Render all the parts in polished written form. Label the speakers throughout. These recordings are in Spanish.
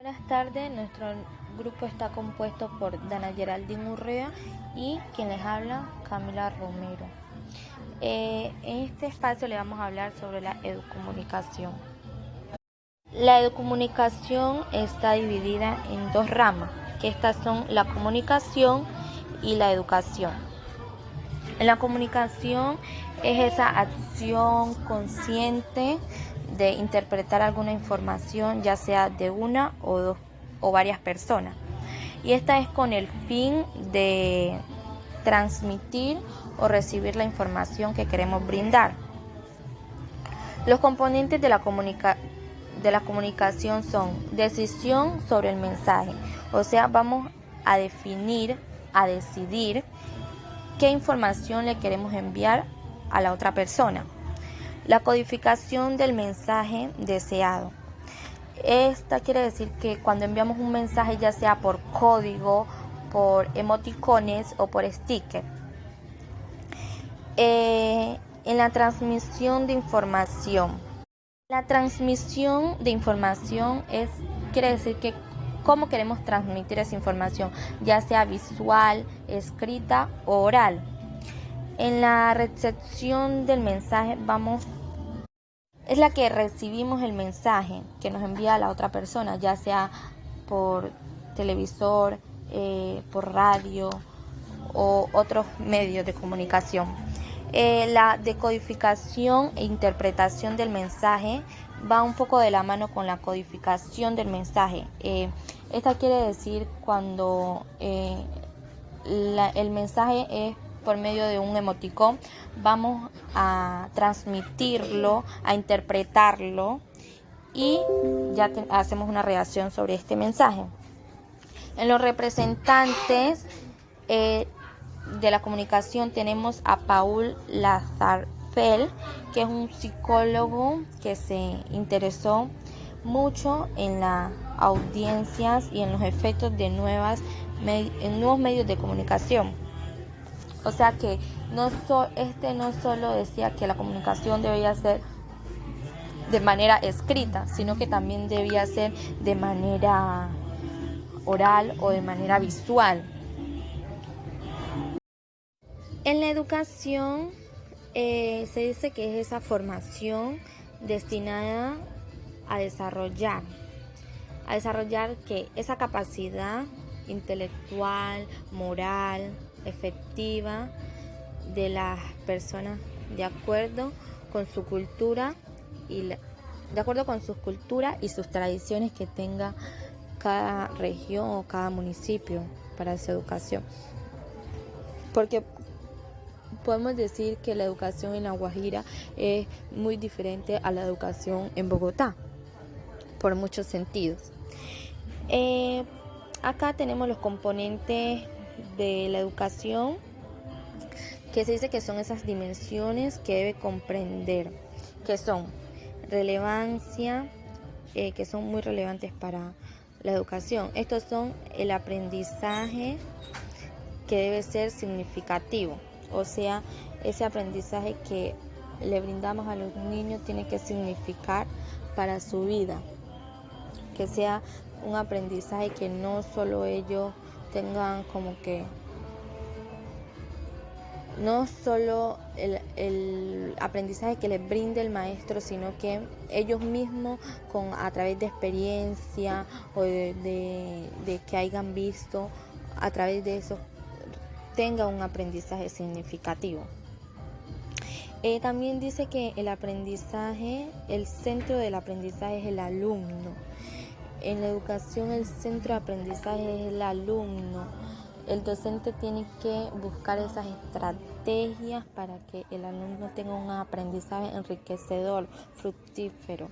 Speaker 1: Buenas tardes, nuestro grupo está compuesto por Dana Geraldine Urrea y quien les habla, Camila Romero. En este espacio le vamos a hablar sobre la educomunicación. La educomunicación está dividida en dos ramas, que estas son la comunicación y la educación. En la comunicación es esa acción consciente de interpretar alguna información, ya sea de una o dos o varias personas. Y esta es con el fin de transmitir o recibir la información que queremos brindar. Los componentes de la comunicación son decisión sobre el mensaje, o sea, vamos a definir, a decidir qué información le queremos enviar a la otra persona. La codificación del mensaje deseado. Esta quiere decir que cuando enviamos un mensaje, ya sea por código, por emoticones o por sticker. En la transmisión de información. La transmisión de información quiere decir que cómo queremos transmitir esa información, ya sea visual, escrita o oral. En la recepción del mensaje es la que recibimos el mensaje que nos envía la otra persona, ya sea por televisor, por radio o otros medios de comunicación. La decodificación e interpretación del mensaje va un poco de la mano con la codificación del mensaje. Esta quiere decir cuando el mensaje es por medio de un emoticón, vamos a transmitirlo, a interpretarlo y ya hacemos una reacción sobre este mensaje. En los representantes de la comunicación tenemos a Paul Lazarsfeld, que es un psicólogo que se interesó mucho en las audiencias y en los efectos de nuevos medios de comunicación. O sea que no solo decía que la comunicación debía ser de manera escrita, sino que también debía ser de manera oral o de manera visual. En la educación se dice que es esa formación destinada a desarrollar que esa capacidad intelectual, moral, efectiva de las personas de acuerdo con su cultura y sus tradiciones que tenga cada región o cada municipio para su educación. Porque podemos decir que la educación en La Guajira es muy diferente a la educación en Bogotá, por muchos sentidos. Acá tenemos los componentes de la educación, que se dice que son esas dimensiones que debe comprender, que son relevancia, que son muy relevantes para la educación. Estos son el aprendizaje que debe ser significativo, o sea, ese aprendizaje que le brindamos a los niños tiene que significar para su vida, que sea un aprendizaje que no solo ellos tengan como que no solo el aprendizaje que les brinde el maestro, sino que ellos mismos a través de experiencia o de que hayan visto, a través de eso tengan un aprendizaje significativo. También dice que el centro del aprendizaje es el alumno. En la educación el centro de aprendizaje es el alumno. El docente tiene que buscar esas estrategias para que el alumno tenga un aprendizaje enriquecedor, fructífero.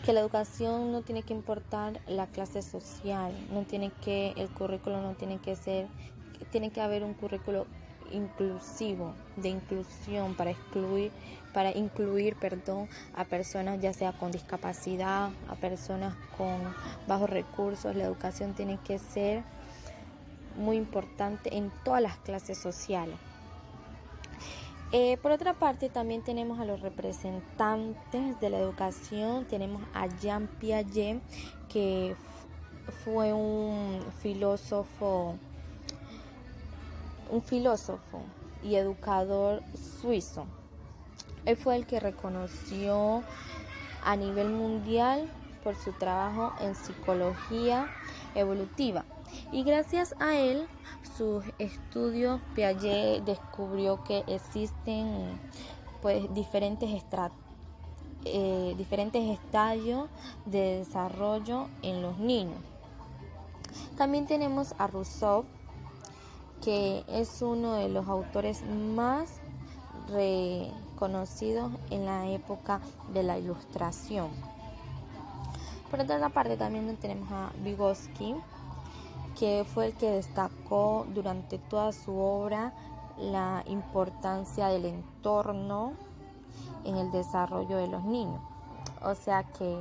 Speaker 1: Que la educación no tiene que importar la clase social, el currículo no tiene que ser, tiene que haber un currículo inclusivo, de inclusión para incluir a personas ya sea con discapacidad, a personas con bajos recursos. La educación tiene que ser muy importante en todas las clases sociales. Por otra parte, también tenemos a los representantes de la educación. Tenemos a Jean Piaget, que fue un filósofo y educador suizo. Él fue el que reconoció a nivel mundial por su trabajo en psicología evolutiva. Y gracias a él, sus estudios, Piaget descubrió que existen diferentes estadios de desarrollo en los niños. También tenemos a Rousseau, que es uno de los autores más reconocidos en la época de la Ilustración. Por otra parte, también tenemos a Vygotsky, que fue el que destacó durante toda su obra la importancia del entorno en el desarrollo de los niños. O sea que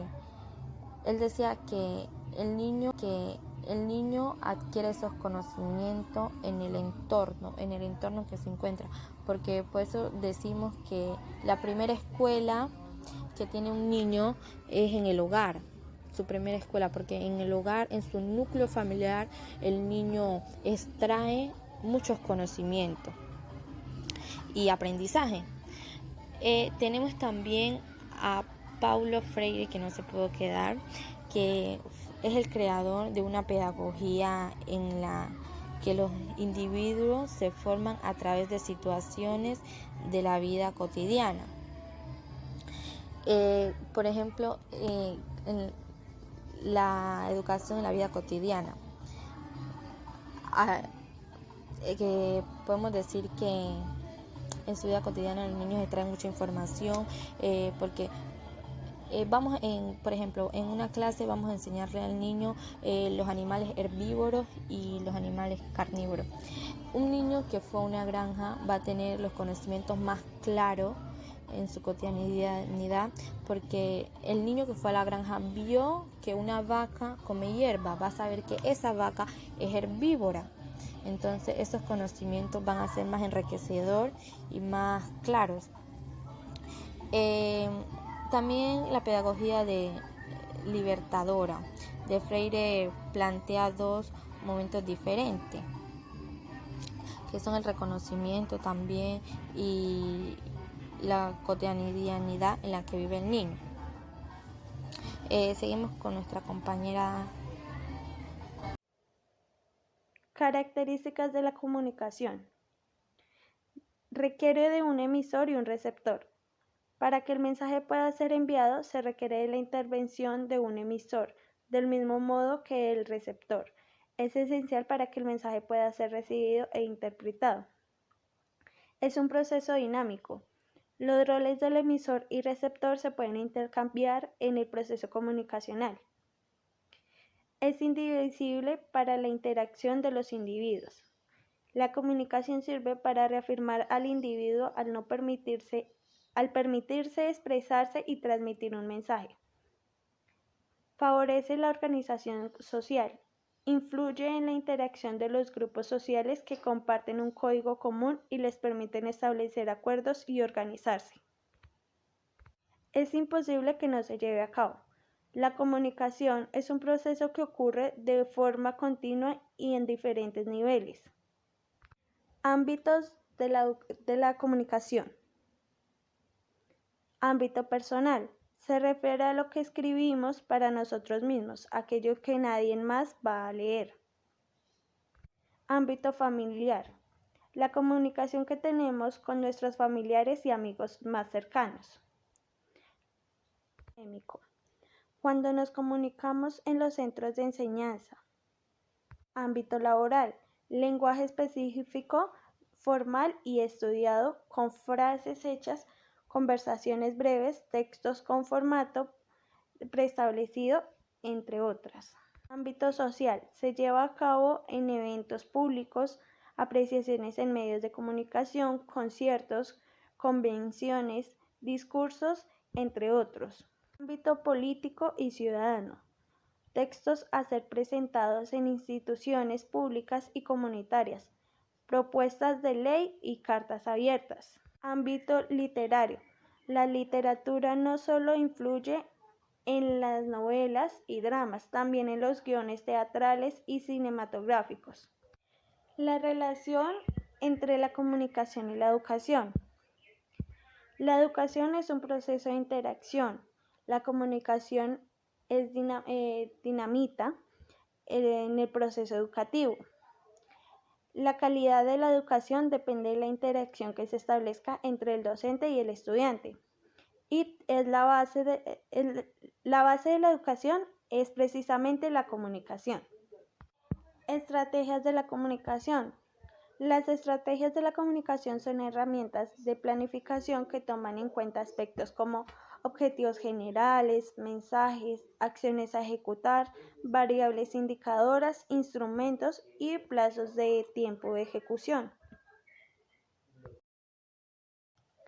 Speaker 1: él decía que el niño adquiere esos conocimientos en el entorno que se encuentra, porque por eso decimos que la primera escuela que tiene un niño es en el hogar, su primera escuela, porque en el hogar, en su núcleo familiar, el niño extrae muchos conocimientos y aprendizaje. Tenemos también a Paulo Freire, que no se pudo quedar, que es el creador de una pedagogía en la que los individuos se forman a través de situaciones de la vida cotidiana. Por ejemplo, en la educación en la vida cotidiana. Que podemos decir que en su vida cotidiana los niños extraen mucha información, porque por ejemplo, en una clase vamos a enseñarle al niño los animales herbívoros y los animales carnívoros. Un niño que fue a una granja va a tener los conocimientos más claros en su cotidianidad, porque el niño que fue a la granja vio que una vaca come hierba, va a saber que esa vaca es herbívora. Entonces esos conocimientos van a ser más enriquecedores y más claros. También la pedagogía libertadora de Freire plantea dos momentos diferentes, que son el reconocimiento también y la cotidianidad en la que vive el niño. Seguimos con nuestra compañera.
Speaker 2: Características de la comunicación. Requiere de un emisor y un receptor. Para que el mensaje pueda ser enviado, se requiere de la intervención de un emisor, del mismo modo que el receptor. Es esencial para que el mensaje pueda ser recibido e interpretado. Es un proceso dinámico. Los roles del emisor y receptor se pueden intercambiar en el proceso comunicacional. Es indivisible para la interacción de los individuos. La comunicación sirve para reafirmar al individuo al permitirse expresarse y transmitir un mensaje. Favorece la organización social. Influye en la interacción de los grupos sociales que comparten un código común y les permiten establecer acuerdos y organizarse. Es imposible que no se lleve a cabo. La comunicación es un proceso que ocurre de forma continua y en diferentes niveles. Ámbitos de la comunicación. Ámbito personal. Se refiere a lo que escribimos para nosotros mismos, aquello que nadie más va a leer. Ámbito familiar. La comunicación que tenemos con nuestros familiares y amigos más cercanos. Académico. Cuando nos comunicamos en los centros de enseñanza. Ámbito laboral. Lenguaje específico, formal y estudiado, con frases hechas, conversaciones breves, textos con formato preestablecido, entre otras. Ámbito social. Se lleva a cabo en eventos públicos, apreciaciones en medios de comunicación, conciertos, convenciones, discursos, entre otros. Ámbito político y ciudadano. Textos a ser presentados en instituciones públicas y comunitarias, propuestas de ley y cartas abiertas. Ámbito literario. La literatura no solo influye en las novelas y dramas, también en los guiones teatrales y cinematográficos. La relación entre la comunicación y la educación. La educación es un proceso de interacción. La comunicación es dinamita en el proceso educativo. La calidad de la educación depende de la interacción que se establezca entre el docente y el estudiante. Y es la base de la educación es precisamente la comunicación. Estrategias de la comunicación. Las estrategias de la comunicación son herramientas de planificación que toman en cuenta aspectos como objetivos generales, mensajes, acciones a ejecutar, variables indicadoras, instrumentos y plazos de tiempo de ejecución.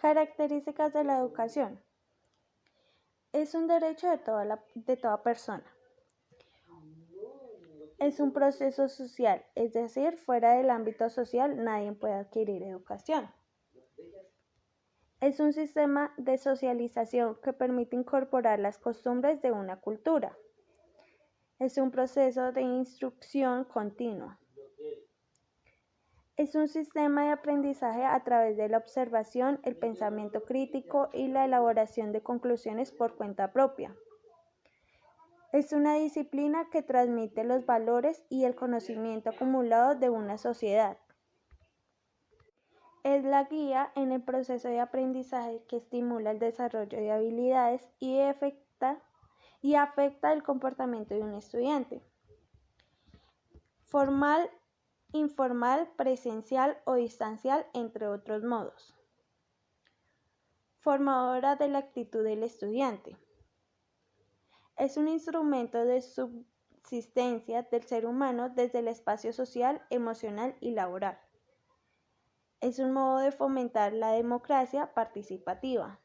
Speaker 2: Características de la educación. Es un derecho de toda persona. Es un proceso social, es decir, fuera del ámbito social nadie puede adquirir educación. Es un sistema de socialización que permite incorporar las costumbres de una cultura. Es un proceso de instrucción continua. Es un sistema de aprendizaje a través de la observación, el pensamiento crítico y la elaboración de conclusiones por cuenta propia. Es una disciplina que transmite los valores y el conocimiento acumulado de una sociedad. Es la guía en el proceso de aprendizaje que estimula el desarrollo de habilidades y afecta el comportamiento de un estudiante. Formal, informal, presencial o distancial, entre otros modos. Formadora de la actitud del estudiante. Es un instrumento de subsistencia del ser humano desde el espacio social, emocional y laboral. Es un modo de fomentar la democracia participativa.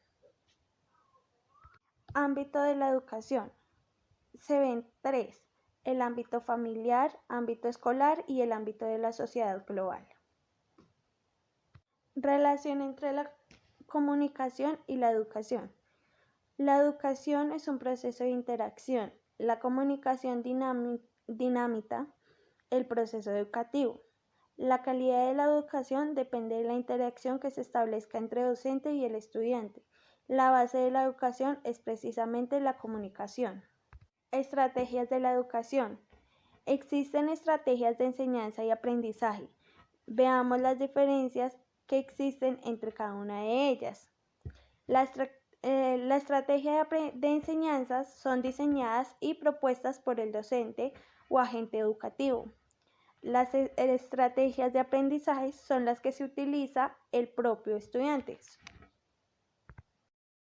Speaker 2: Ámbito de la educación. Se ven tres: el ámbito familiar, ámbito escolar y el ámbito de la sociedad global. Relación entre la comunicación y la educación. La educación es un proceso de interacción. La comunicación dinamita el proceso educativo. La calidad de la educación depende de la interacción que se establezca entre docente y el estudiante. La base de la educación es precisamente la comunicación. Estrategias de la educación. Existen estrategias de enseñanza y aprendizaje. Veamos las diferencias que existen entre cada una de ellas. La estrategia de enseñanzas son diseñadas y propuestas por el docente o agente educativo. Las estrategias de aprendizaje son las que se utiliza el propio estudiante.